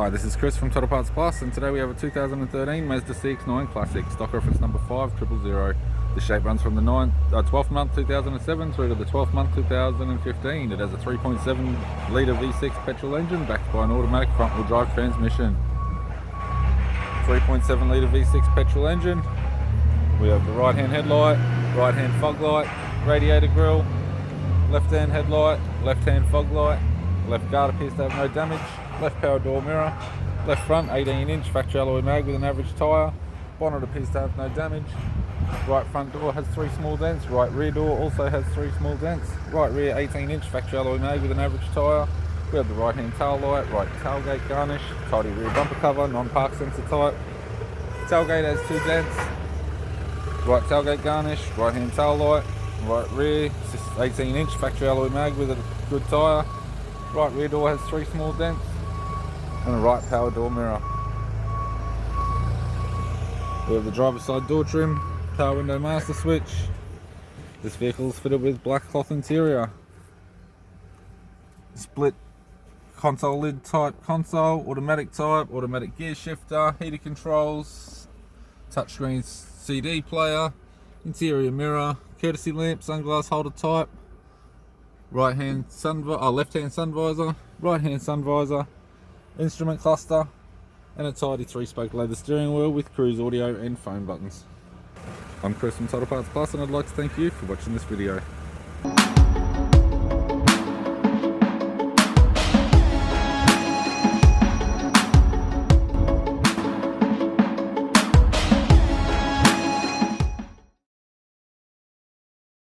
Hi, this is Chris from Total Parts Plus, and today we have a 2013 Mazda CX-9 Classic, stock reference number 5000. The shape runs from the 12th month 2007 through to the 12th month 2015. It has a 3.7 litre V6 petrol engine backed by an automatic front wheel drive transmission. 3.7 litre V6 petrol engine. We have the right hand headlight, right hand fog light, radiator grille, left hand headlight, left hand fog light, left guard appears to have no damage, left power door mirror, left front 18-inch factory alloy mag with an average tyre, bonnet appears to have no damage, right front door has 3 small dents, right rear door also has 3 small dents, right rear 18-inch factory alloy mag with an average tyre. We have the right hand tail light, right tailgate garnish, tidy rear bumper cover, non-park sensor type. Tailgate has 2 dents, right tailgate garnish, right hand tail light, right rear 18-inch factory alloy mag with a good tyre. Right rear door has 3 small dents and a right power door mirror. We have the driver's side door trim, power window master switch. This vehicle is fitted with black cloth interior. Split console lid type console, automatic type, automatic gear shifter, heater controls, touchscreen CD player, interior mirror, courtesy lamp, sunglass holder type, left hand sun visor, right hand sun visor, instrument cluster, and a tidy 3-spoke leather steering wheel with cruise audio and phone buttons. I'm Chris from Total Parts Plus, and I'd like to thank you for watching this video.